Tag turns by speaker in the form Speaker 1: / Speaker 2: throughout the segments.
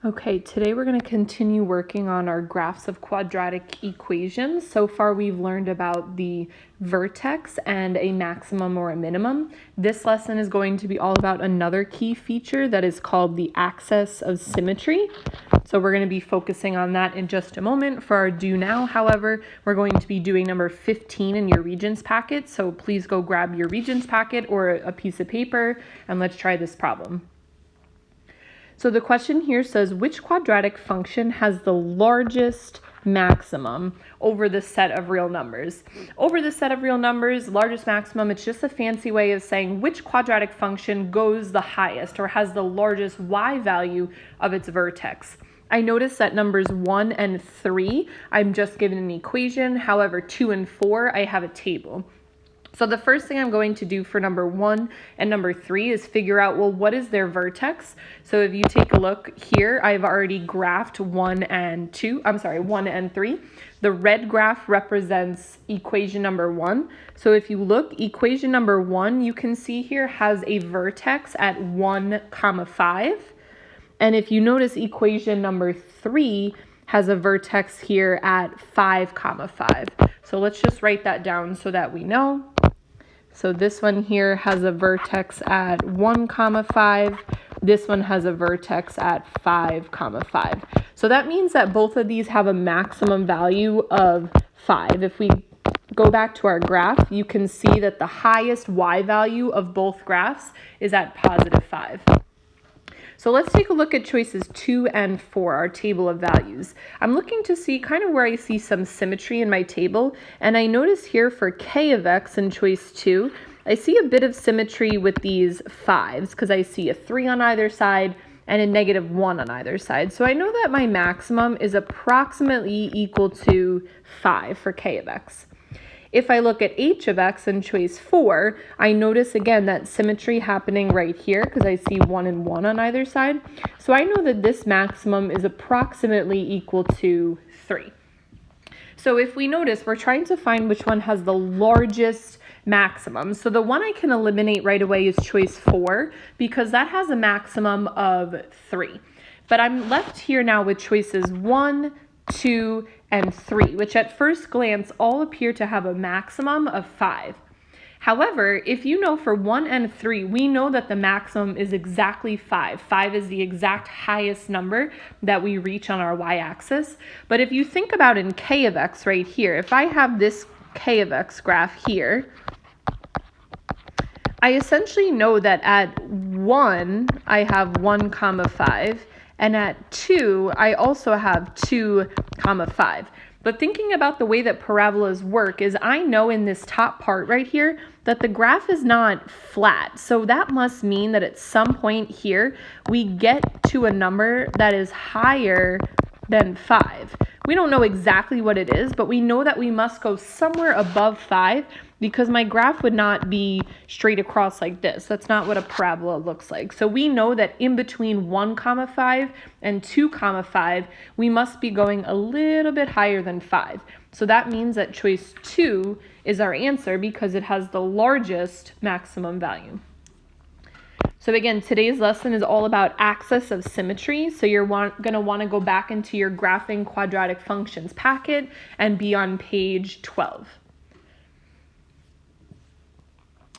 Speaker 1: Okay, today we're going to continue working on our graphs of quadratic equations. So far we've learned about the vertex and a maximum or a minimum. This lesson is going to be all about another key feature that is called the axis of symmetry. So we're going to be focusing on that in just a moment. For our do now, however, we're going to be doing number 15 in your Regents packet. So please go grab your Regents packet or a piece of paper and let's try this problem. So the question here says, which quadratic function has the largest maximum over the set of real numbers? Over the set of real numbers, largest maximum, it's just a fancy way of saying which quadratic function goes the highest or has the largest y value of its vertex. I notice that numbers 1 and 3, I'm just given an equation. However, 2 and 4, I have a table. So the first thing I'm going to do for number 1 and number 3 is figure out, well, what is their vertex? So if you take a look here, I've already graphed 1 and 3. The red graph represents equation number 1. So if you look, equation number 1, you can see here has a vertex at 1, 5. And if you notice, equation number 3 has a vertex here at 5, 5. So let's just write that down so that we know. So this one here has a vertex at 1, 5. This one has a vertex at 5, 5. So that means that both of these have a maximum value of 5. If we go back to our graph, you can see that the highest y value of both graphs is at positive 5. So let's take a look at choices 2 and 4, our table of values. I'm looking to see kind of where I see some symmetry in my table, and I notice here for k of x in choice 2, I see a bit of symmetry with these 5s because I see a 3 on either side and a negative 1 on either side. So I know that my maximum is approximately equal to 5 for k of x. If I look at h of x in choice 4, I notice again that symmetry happening right here because I see 1 and 1 on either side. So I know that this maximum is approximately equal to 3. So if we notice, we're trying to find which one has the largest maximum. So the one I can eliminate right away is choice 4 because that has a maximum of 3. But I'm left here now with choices 1, 2, and 3, which at first glance all appear to have a maximum of 5. However, if you know for 1 and 3, we know that the maximum is exactly 5. 5 is the exact highest number that we reach on our y-axis. But if you think about in k of x right here, if I have this k of x graph here, I essentially know that at 1, I have 1, 5. And at 2, I also have 2, 5. But thinking about the way that parabolas work is I know in this top part right here that the graph is not flat. So that must mean that at some point here, we get to a number that is higher than 5. We don't know exactly what it is, but we know that we must go somewhere above 5 because my graph would not be straight across like this. That's not what a parabola looks like. So we know that in between 1, 5 and 2, 5, we must be going a little bit higher than 5. So that means that choice 2 is our answer because it has the largest maximum value. So again, today's lesson is all about axis of symmetry. So you're going to want to go back into your graphing quadratic functions packet and be on page 12.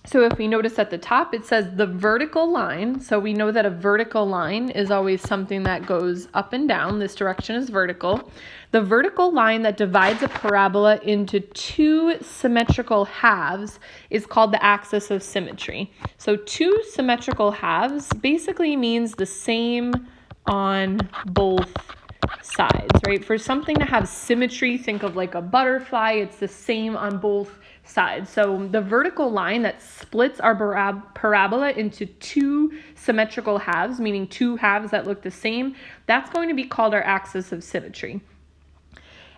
Speaker 1: So if we notice at the top, it says the vertical line. So we know that a vertical line is always something that goes up and down. This direction is vertical. The vertical line that divides a parabola into two symmetrical halves is called the axis of symmetry. So two symmetrical halves basically means the same on both sides, right? For something to have symmetry, think of like a butterfly, it's the same on both sides. So the vertical line that splits our parabola into two symmetrical halves, meaning two halves that look the same, that's going to be called our axis of symmetry.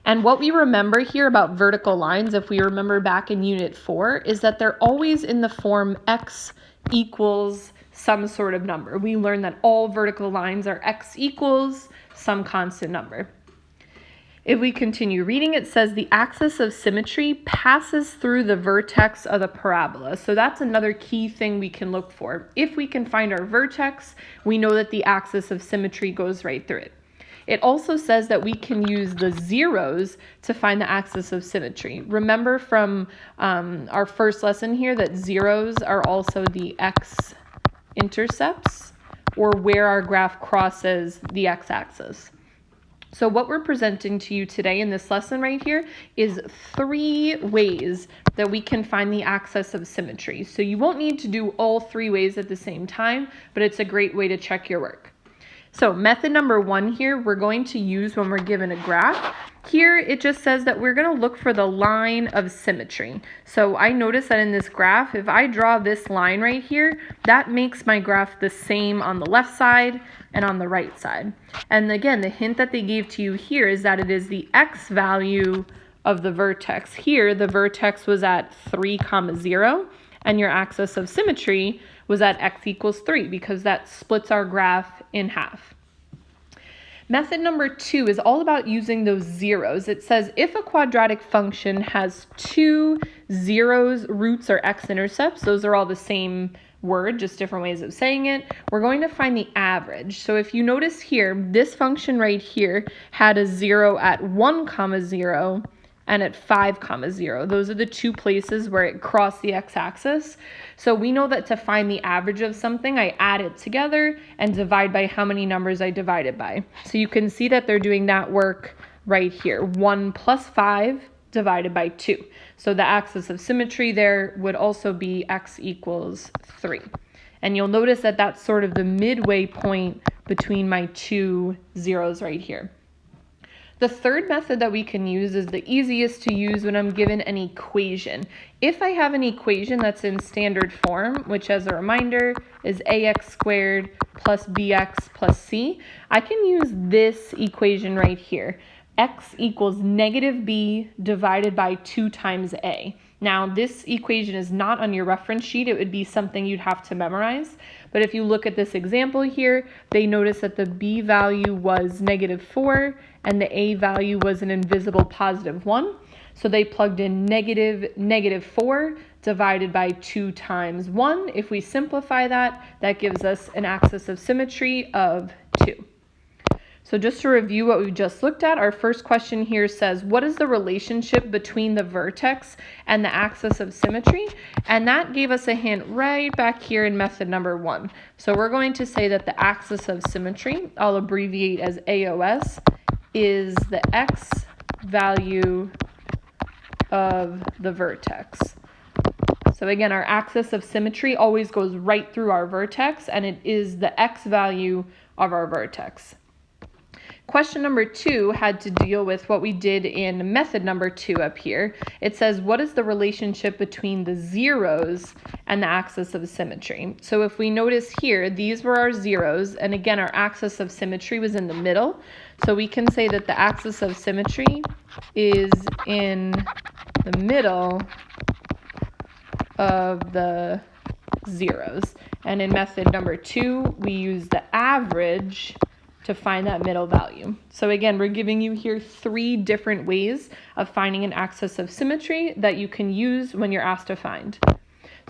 Speaker 1: And what we remember here about vertical lines, if we remember back in Unit 4, is that they're always in the form x equals some sort of number. We learned that all vertical lines are x equals some constant number. If we continue reading, it says the axis of symmetry passes through the vertex of the parabola. So that's another key thing we can look for. If we can find our vertex, we know that the axis of symmetry goes right through it. It also says that we can use the zeros to find the axis of symmetry. Remember from our first lesson here that zeros are also the X-intercepts, or where our graph crosses the x-axis. So what we're presenting to you today in this lesson right here is 3 ways that we can find the axis of symmetry. So you won't need to do all 3 ways at the same time, but it's a great way to check your work. So method number 1 here, we're going to use when we're given a graph. Here it just says that we're going to look for the line of symmetry. So I notice that in this graph, if I draw this line right here, that makes my graph the same on the left side and on the right side. And again, the hint that they gave to you here is that it is the x value of the vertex. Here, the vertex was at 3, 0, and your axis of symmetry was at x equals 3 because that splits our graph in half. Method number 2 is all about using those zeros. It says if a quadratic function has 2 zeros, roots, or x-intercepts, those are all the same word, just different ways of saying it, we're going to find the average. So if you notice here, this function right here had a 0 at 1, 0 and at 5, 0. Those are the 2 places where it crossed the x-axis. So we know that to find the average of something, I add it together and divide by how many numbers I divide it by. So you can see that they're doing that work right here. 1 plus 5 divided by 2. So the axis of symmetry there would also be x equals 3. And you'll notice that that's sort of the midway point between my 2 zeros right here. The third method that we can use is the easiest to use when I'm given an equation. If I have an equation that's in standard form, which as a reminder is ax squared plus bx plus c, I can use this equation right here. X equals negative b divided by 2 times a. Now this equation is not on your reference sheet. It would be something you'd have to memorize. But if you look at this example here, they notice that the b value was -4 and the a value was an invisible +1. So they plugged in -4 divided by 2 times 1. If we simplify that, that gives us an axis of symmetry of 2. So just to review what we just looked at, our first question here says, what is the relationship between the vertex and the axis of symmetry? And that gave us a hint right back here in method number 1. So we're going to say that the axis of symmetry, I'll abbreviate as AOS, is the x value of the vertex. So again, our axis of symmetry always goes right through our vertex, and it is the x value of our vertex. Question number 2 had to deal with what we did in method number 2 up here. It says, what is the relationship between the zeros and the axis of symmetry? So if we notice here, these were our zeros, and again, our axis of symmetry was in the middle. So we can say that the axis of symmetry is in the middle of the zeros. And in method number 2, we use the average to find that middle value. So again, we're giving you here 3 different ways of finding an axis of symmetry that you can use when you're asked to find.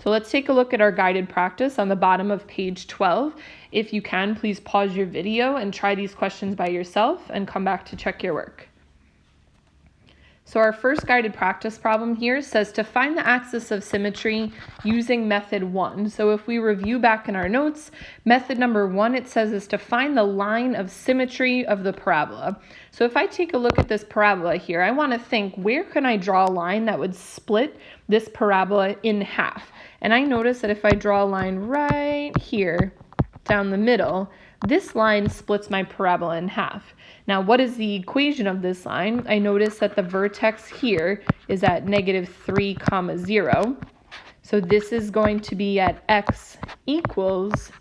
Speaker 1: So let's take a look at our guided practice on the bottom of page 12. If you can, please pause your video and try these questions by yourself and come back to check your work. So our first guided practice problem here says to find the axis of symmetry using method 1. So if we review back in our notes, method number 1, it says is to find the line of symmetry of the parabola. So if I take a look at this parabola here, I want to think, where can I draw a line that would split this parabola in half? And I notice that if I draw a line right here down the middle, this line splits my parabola in half. Now, what is the equation of this line? I notice that the vertex here is at -3, 0. So this is going to be at x equals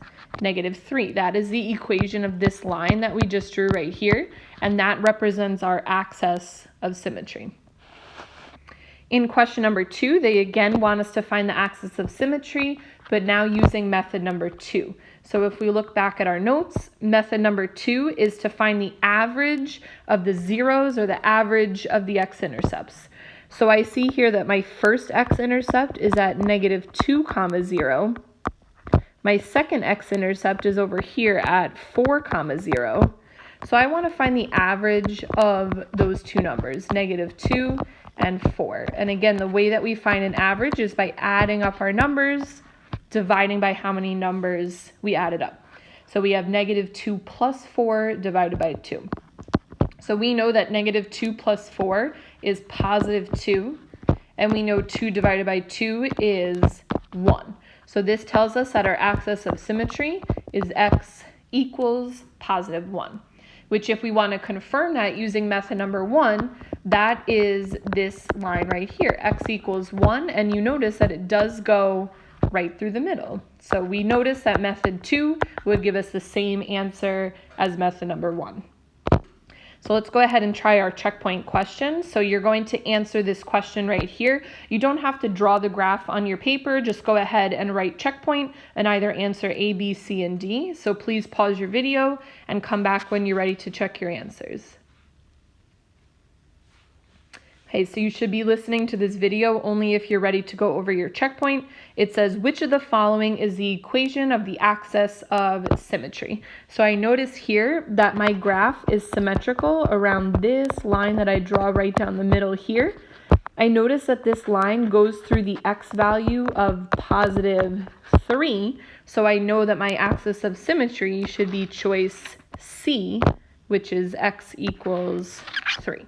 Speaker 1: -3. That is the equation of this line that we just drew right here, and that represents our axis of symmetry. In question number 2, they again want us to find the axis of symmetry, but now using method number 2. So if we look back at our notes, method number 2 is to find the average of the zeros or the average of the x-intercepts. So I see here that my first x-intercept is at -2, 0. My second x-intercept is over here at 4, 0. So I want to find the average of those two numbers, -2 and 4. And again, the way that we find an average is by adding up our numbers, dividing by how many numbers we added up. So we have -2 plus 4 divided by 2. So we know that -2 plus 4 is +2, and we know 2 divided by 2 is 1. So this tells us that our axis of symmetry is x equals +1, which if we want to confirm that using method number 1, that is this line right here, x equals 1, and you notice that it does go right through the middle. So we notice that method 2 would give us the same answer as method number 1. So let's go ahead and try our checkpoint question. So you're going to answer this question right here. You don't have to draw the graph on your paper. Just go ahead and write checkpoint and either answer A, B, C, and D. So please pause your video and come back when you're ready to check your answers. Okay, so you should be listening to this video only if you're ready to go over your checkpoint. It says, which of the following is the equation of the axis of symmetry? So I notice here that my graph is symmetrical around this line that I draw right down the middle here. I notice that this line goes through the x value of +3, so I know that my axis of symmetry should be choice C, which is x equals 3.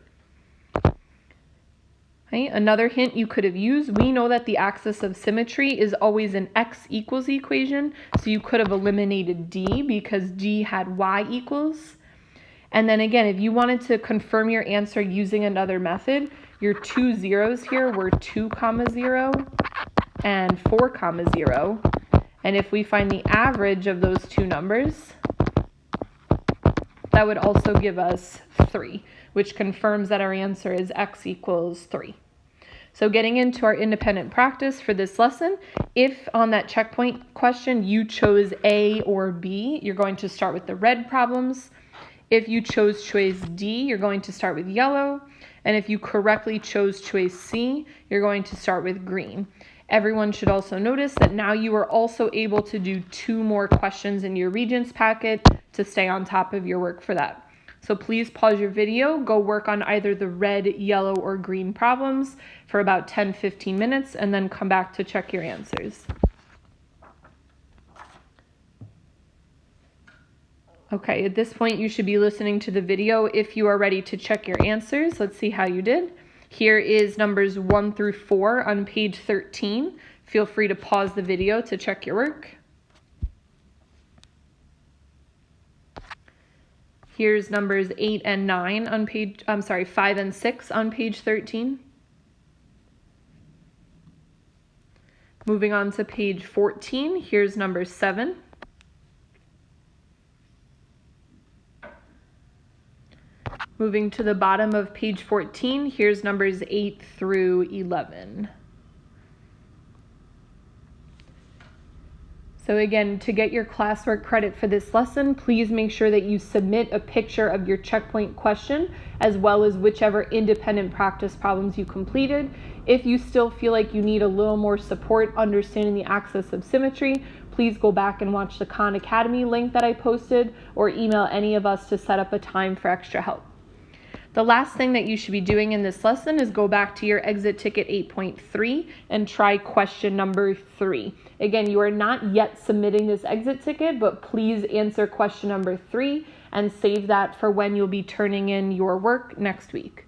Speaker 1: Okay, another hint you could have used, we know that the axis of symmetry is always an x equals equation, so you could have eliminated D because D had y equals. And then again, if you wanted to confirm your answer using another method, your two zeros here were 2, 0 and 4, 0. And if we find the average of those two numbers, that would also give us 3, which confirms that our answer is x equals 3. So getting into our independent practice for this lesson, if on that checkpoint question you chose A or B, you're going to start with the red problems. If you chose choice D, you're going to start with yellow. And if you correctly chose choice C, you're going to start with green. Everyone should also notice that now you are also able to do 2 more questions in your Regents packet to stay on top of your work for that. So please pause your video, go work on either the red, yellow, or green problems for about 10-15 minutes, and then come back to check your answers. Okay, at this point you should be listening to the video if you are ready to check your answers. Let's see how you did. Here is numbers 1 through 4 on page 13. Feel free to pause the video to check your work. Here's numbers 8 and 9 on page, 5 and 6 on page 13. Moving on to page 14, here's number 7. Moving to the bottom of page 14, here's numbers 8 through 11. So again, to get your classwork credit for this lesson, please make sure that you submit a picture of your checkpoint question as well as whichever independent practice problems you completed. If you still feel like you need a little more support understanding the axis of symmetry, please go back and watch the Khan Academy link that I posted or email any of us to set up a time for extra help. The last thing that you should be doing in this lesson is go back to your exit ticket 8.3 and try question number 3. Again, you are not yet submitting this exit ticket, but please answer question number 3 and save that for when you'll be turning in your work next week.